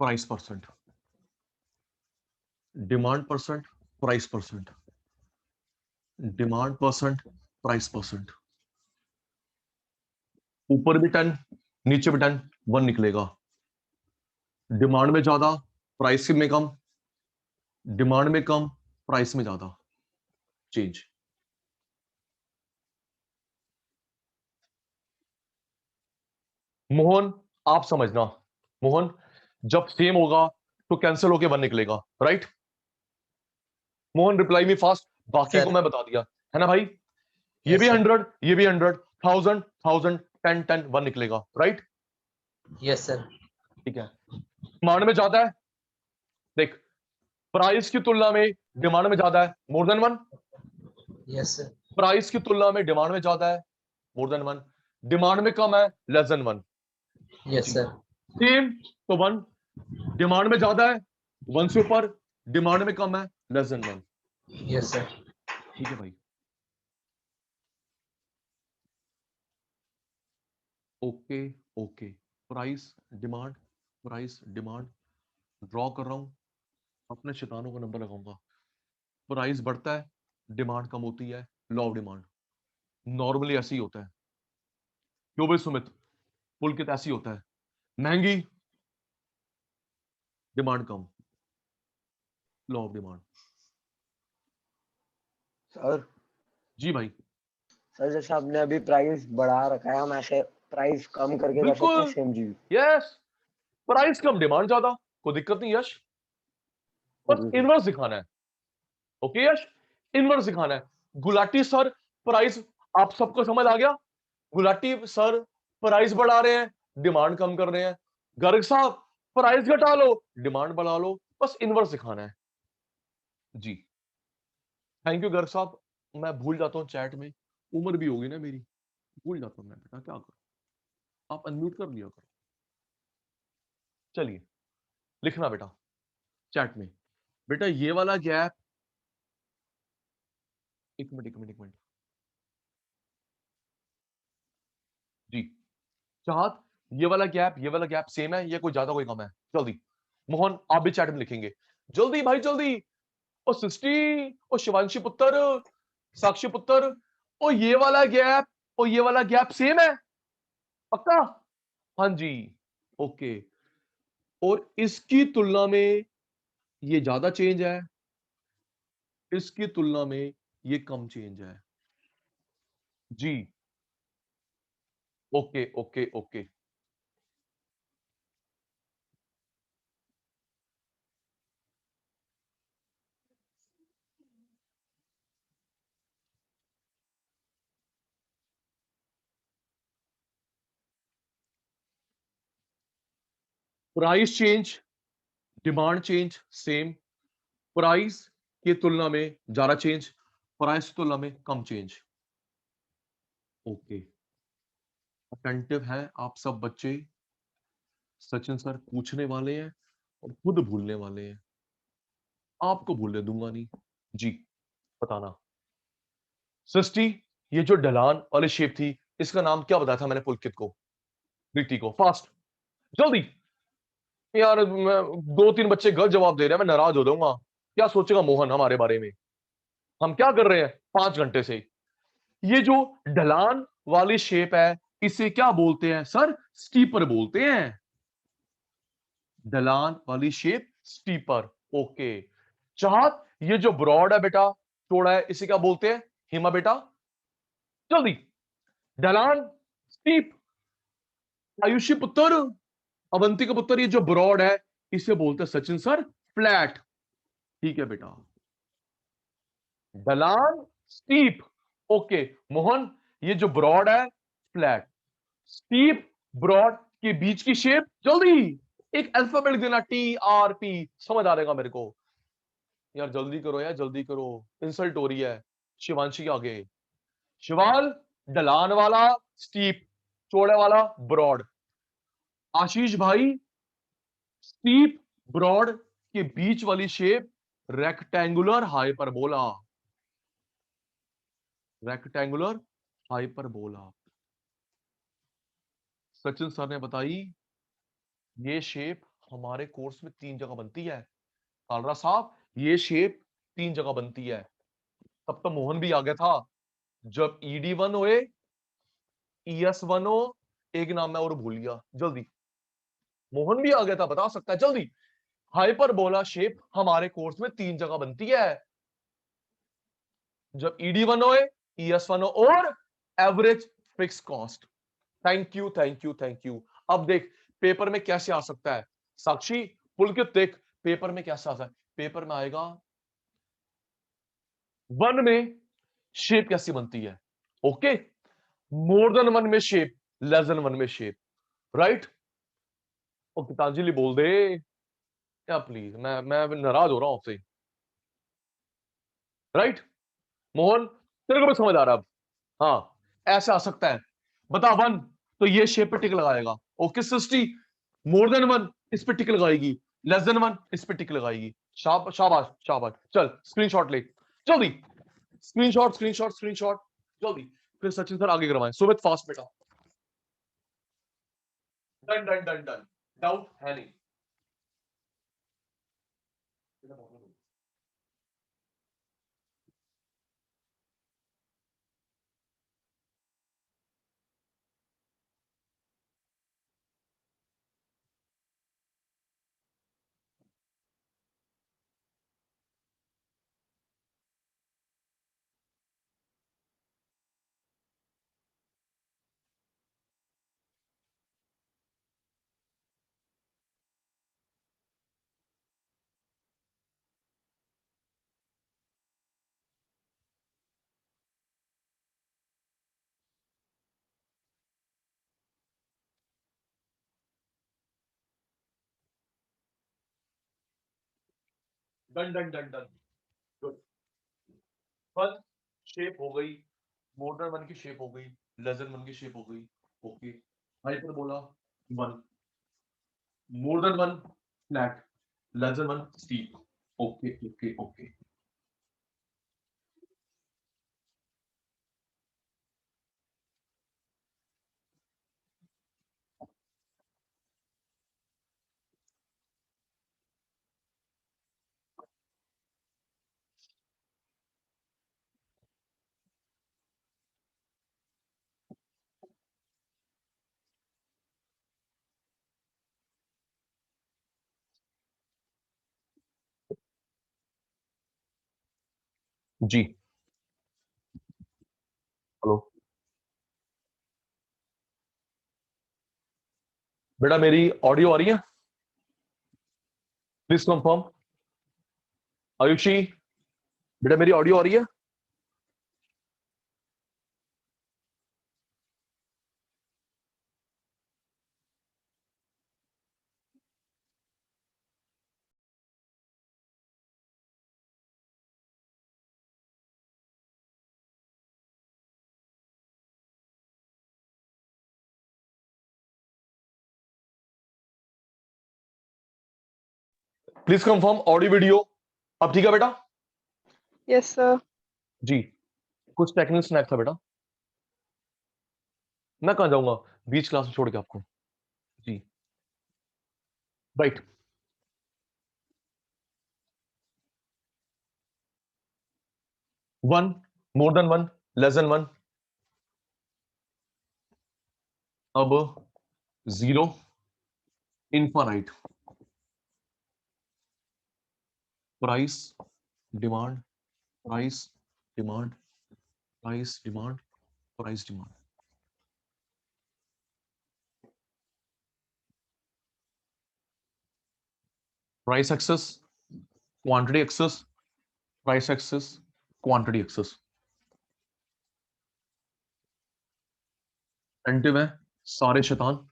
price percent, demand percent, price percent, demand percent, price percent. ऊपर भी 10, नीचे भी 10, 1 निकलेगा। डिमांड में ज्यादा, प्राइस में कम, डिमांड में कम, प्राइस में ज्यादा, चेंज। मोहन आप समझना, मोहन जब सेम होगा तो कैंसिल होके 1 निकलेगा, राइट? मोहन रिप्लाई में फास्ट, बाकी को मैं बता दिया है ना भाई। ये भी 100, ये भी 100, 1000, 1000, 10, 10, 1 निकलेगा, राइट? Yes sir. ठीक है। डिमांड में ज्यादा है, देख, प्राइस की तुलना में डिमांड में ज्यादा है, मोर देन 1। Yes sir. प्राइस की तुलना में डिमांड में ज्यादा है, मोर देन 1। डिमांड में कम है, less than 1। Yes sir. Same तो 1, डिमांड में ज्यादा है 1 से ऊपर, डिमांड में कम है, लेस देन 1। Yes sir. ठीक है भाई। Okay okay, price, demand, price demand draw कर रहा हूं, अपने शैतानों का नंबर लगाऊंगा। प्राइस बढ़ता है, डिमांड कम होती है, लॉ ऑफ डिमांड नॉर्मली ऐसे ही होता है। क्यों भाई सुमित? पुलकित ऐसे ही होता है, महंगी डिमांड कम, law of demand. Sir ji भाई सर जैसे आपने अभी प्राइस बढ़ा रखा है, हम ऐसे प्राइस कम करके कर सकते बिल्कुल हैं सेम चीज। यस, प्राइस कम डिमांड ज्यादा, कोई दिक्कत नहीं यश, बस इनवर्स दिखाना है। ओके यश, इनवर्स दिखाना है। गुलाटी सर प्राइस, आप सबको समझ आ गया? गुलाटी सर प्राइस बढ़ा रहे हैं, डिमांड कम कर रहे हैं। गर्ग साहब प्राइस घटा लो, डिमांड बढ़ा लो, बस इनवर्स दिखाना है जी। थैंक यू गर्ग साहब। मैं भूल जाता हूं चैट में, उम्र भी होगी ना मेरी, भूल जाता हूं मैं, बेटा क्या करूं, आप अनम्यूट कर लिया करो। चलिए लिखना बेटा चैट में, बेटा ये वाला गैप, एक मिनट जी। चाहत ये वाला गैप सेम है या कोई ज्यादा कोई कम है? जल्दी मोहन आप भी चैट में लिखेंगे, जल्दी भाई जल्दी। ओ सृष्टि, ओ शिवांशी पुत्र, साक्षी पुत्र, ओ ये वाला गैप सेम है पक्का? हाँ जी ओके। और इसकी तुलना में ये ज्यादा चेंज है, इसकी तुलना में ये कम चेंज है जी। Okay okay okay price change, demand change same, price की तुलना में ज्यादा चेंज, प्राइस की तुलना में कम चेंज। ओके अटेंटिव है आप सब बच्चे, सचिन सर पूछने वाले हैं और खुद भूलने वाले हैं, आपको भूलने दूंगा नहीं जी। बताना सृष्टि, ये जो ढलान वाली शेप थी इसका नाम क्या बताया था मैंने पुलकित को, प्रीति को? फास्ट जल्दी यार, मैं 2-3 बच्चे गलत जवाब दे रहे हैं, मैं नाराज हो जाऊंगा। क्या सोचेगा मोहन हमारे बारे में? हम क्या कर रहे हैं 5 घंटे से? ये जो ढलान वाली शेप है इसे क्या बोलते हैं सर? स्टीपर बोलते हैं। ढलान वाली शेप स्टीपर। ओके चाहत, ये जो ब्रॉड है बेटा, चौड़ा है, इसे क्या बोलते हैं? हिमा बेटा जल्दी। ढलान स्टीप, आयुषी पुत्र, अवंती का पुत्र, ये जो ब्रॉड है इसे बोलते हैं सचिन सर फ्लैट। ठीक है बेटा, ढलान स्टीप। ओके मोहन, ये जो ब्रॉड है फ्लैट, स्टीप ब्रॉड के बीच की शेप। जल्दी एक अल्फाबेट लिख देना, TRP, समझ आ रहेगा मेरे को यार, जल्दी करो यार जल्दी करो, इंसल्ट हो रही है शिवांशी के आगे। शिवाल ढलान वाला स्टीप, चौड़े वाला ब्रॉड। आशीष भाई स्टीप ब्रॉड के बीच वाली shape rectangular hyperbola, rectangular hyperbola. Sachin sir ने बताई ये शेप हमारे कोर्स में 3 जगह बनती है। कालरा साहब ये शेप 3 जगह बनती है। तब तो मोहन भी आ गया था, जब ED1 होए, ES1 हो, एक नाम मैं और भूल गया, जल्दी मोहन भी आ गया था, बता सकता है जल्दी। हाइपरबोला शेप हमारे कोर्स में 3 जगह बनती है, जब ED1 होए, ES1 हो और average fix cost. Thank you thank you thank you. अब देख पेपर में कैसे आ सकता है, साक्षी पुलकित देख पेपर में कैसे आता है। पेपर में आएगा 1 में शेप कैसी बनती है, ओके, मोर देन 1 में शेप, लेस देन 1 में शेप, राइट? और गीतांजलि बोल दे या प्लीज, मैं नाराज हो रहा हूं आपसे, राइट? मोहन तेरे को भी समझ आ रहा है अब? हाँ ऐसे आ सकता है, बता 1 तो ये शेप पे टिक लगाएगा, ओके सृष्टि मोर देन 1 इस पे टिक लगाएगी, लेस देन 1 इस पे टिक लगाएगी। शाबाश शाबाश, चल स्क्रीनशॉट ले जल्दी, स्क्रीनशॉट जल्दी। फिर सचिन सर आगे करवाएं, सुमित फास्ट बेटा, done done done done. Doubt है नहीं? Done done done done, good. One shape हो गई, मोर देन वन की शेप हो गई, लेस देन वन की शेप हो गई। Okay, hyperbola one, more than one flat, less than one steep. Okay okay okay. जी हेलो बेटा, मेरी ऑडियो आ रही है? Please confirm. आयुषी बेटा, मेरी ऑडियो आ रही है? Please confirm audio video. अब ठीक है बेटा? Yes sir. जी, कुछ टेक्निकल स्नैक था बेटा। मैं कहाँ जाऊंगा बीच क्लास में छोड़ के आपको? जी right. One, more than one, less than one, अब zero, infinite, price demand, price demand, price demand, price demand. Price axis, quantity axis, price axis, quantity axis. एंटिव है सारे शैतान।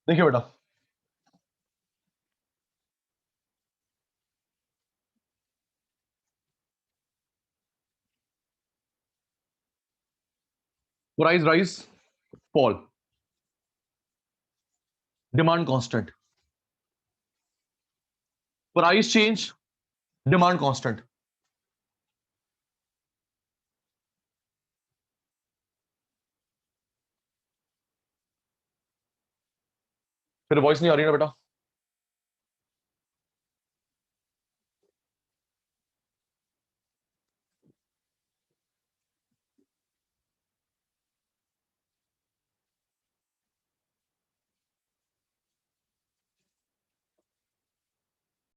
देखिए बेटा, price rise, fall, demand constant, price change, demand constant. फिर voice नहीं आ रही ना बेटा?